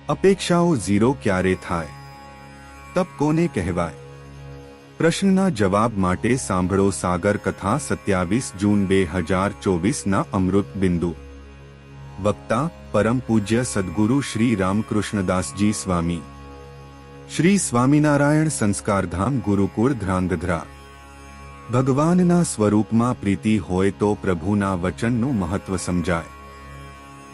અપેક્ષાઓ ઝીરો ક્યારે થાય? તપ કોને કહેવાય? પ્રશ્નના જવાબ માટે સાંભળો સાગર કથા 27 જૂન 2024 અમૃત બિંદુ. વક્તા પરમ પૂજ્ય સદગુરુ શ્રી રામકૃષ્ણદાસજી સ્વામી. શ્રી સ્વામિનારાયણ સંસ્કારધામ ગુરુકુળ ધ્રાંગધ્રા. ભગવાનના સ્વરૂપમાં પ્રીતિ હોય તો પ્રભુના વચનનું મહત્વ સમજાય.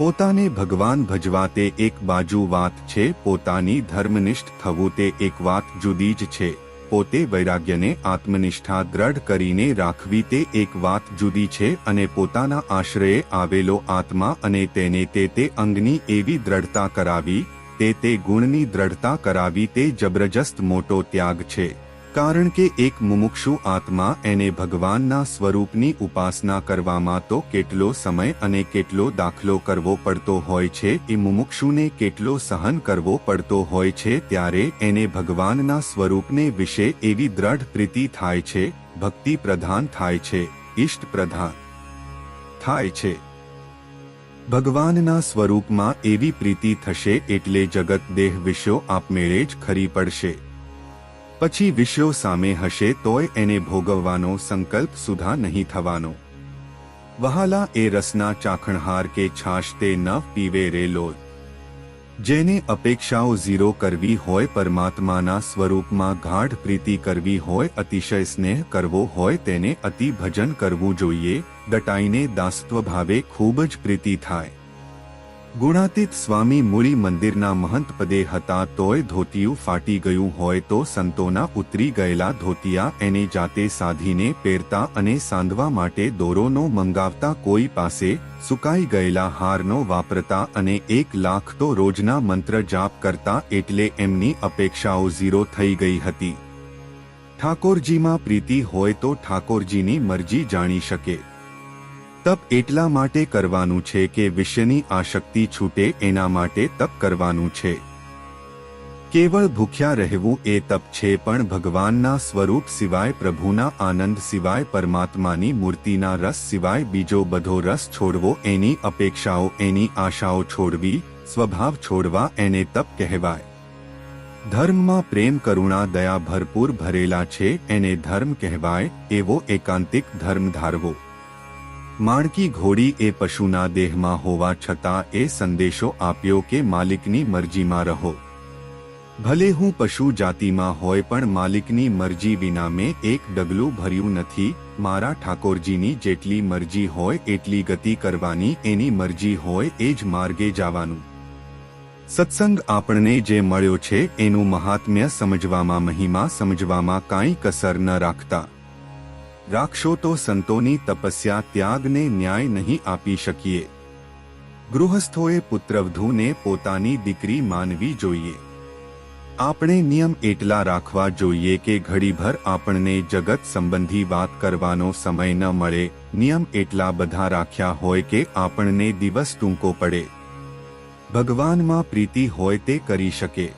પોતાને ભગવાન ભજવા તે એક બાજુ વાત છે, પોતાની ધર્મનિષ્ઠ થવું તે એક વાત જુદી જ છે. પોતે વૈરાગ્યને આત્મનિષ્ઠા દ્રઢ કરીને રાખવી તે એક વાત જુદી છે, અને પોતાના આશ્રયે આવેલો આત્મા અને તેને તે અંગની એવી દ્રઢતા કરાવી, તે ગુણની દ્રઢતા કરાવી તે જબરજસ્ત મોટો ત્યાગ છે. કારણ કે એક મુમુક્ષુ આત્મા એને ભગવાનના સ્વરૂપની ઉપાસના કરવામાં તો કેટલો સમય અને કેટલો દાખલો કરવો પડતો હોય છે, એ મુમુક્ષુને કેટલો સહન કરવો પડતો હોય છે, ત્યારે એને ભગવાનના સ્વરૂપને વિશે એવી દ્રઢ પ્રીતિ થાય છે, ભક્તિ પ્રધાન થાય છે, ઇષ્ટ પ્રધાન થાય છે. ભગવાનના સ્વરૂપમાં એવી પ્રીતિ થશે એટલે જગત દેહ વિષયો આપમેળે જ ખરી પડશે. પછી વિષયો સામે હશે તોય એને ભોગવવાનો સંકલ્પ સુધા નહીં થવાનો. વહાલા એ રસના ચાખણહાર કે છાશ તે ન પીવે રે લોય. જેને અપેક્ષાઓ ઝીરો કરવી હોય, પરમાત્માના સ્વરૂપમાં ગાઢ પ્રીતિ કરવી હોય, અતિશય સ્નેહ કરવો હોય, તેને અતિ ભજન કરવું જોઈએ. દટાઈને દાસત્વ ભાવે ખૂબ જ પ્રીતિ થાય. ગુણાતીત સ્વામી મૂળી મંદિરના મહંત પદે હતા, તોય ધોતિયું ફાટી ગયું હોય તો સંતોના ઉતરી ગયેલા ધોતિયા એને જાતે સાધીને પહેરતા અને સાંધવા માટે દોરોનો મંગાવતા, કોઈ પાસે સુકાઈ ગયેલા હારનો વાપરતા અને 1 લાખ તો રોજના મંત્ર જાપ કરતા. એટલે એમની અપેક્ષાઓ ઝીરો થઈ ગઈ હતી. ઠાકોરજીમાં પ્રીતિ હોય તો ઠાકોરજીની મરજી જાણી શકે. તપ એટલા માટે કરવાનું છે કે વિષયની આસક્તિ છૂટે, એના માટે તપ કરવાનું છે. કેવળ ભૂખ્યા રહેવું એ તપ છે, પણ ભગવાનના સ્વરૂપ સિવાય, પ્રભુના આનંદ સિવાય, પરમાત્માની મૂર્તિના રસ સિવાય બીજો બધો રસ છોડવો, એની અપેક્ષાઓ એની આશાઓ છોડવી, સ્વભાવ છોડવા, એને તપ કહેવાય. ધર્મમાં પ્રેમ કરુણા દયા ભરપૂર ભરેલા છે, એને ધર્મ કહેવાય. એવો એકાંતિક ધર્મ ધારવો. માણકી ઘોડી એ પશુના દેહમાં હોવા છતાં એ સંદેશો આપ્યો કે માલિકની મરજીમાં રહો. ભલે હું પશુ જાતિમાં હોય પણ માલિકની મરજી વિના મેં એક ડગલું ભર્યું નથી. મારા ઠાકોરજીની જેટલી મરજી હોય એટલી ગતિ કરવાની, એની મરજી હોય એ જ માર્ગે જવાનું. સત્સંગ આપણને જે મળ્યો છે એનું મહાત્મ્ય સમજવામાં, મહિમા સમજવામાં કાંઈ કસર ન રાખતા. રાખશો તો સંતોની તપસ્યા ત્યાગને ન્યાય નહીં આપી શકીએ. ગૃહસ્થોએ પુત્રવધૂને પોતાની દીકરી માનવી જોઈએ. આપણે નિયમ એટલા રાખવા જોઈએ કે ઘડીભર આપણને જગત સંબંધી વાત કરવાનો સમય ન મળે. નિયમ એટલા બધા રાખ્યા હોય કે આપણને દિવસ ટૂંકો પડે. ભગવાનમાં પ્રીતિ હોય તે કરી શકે.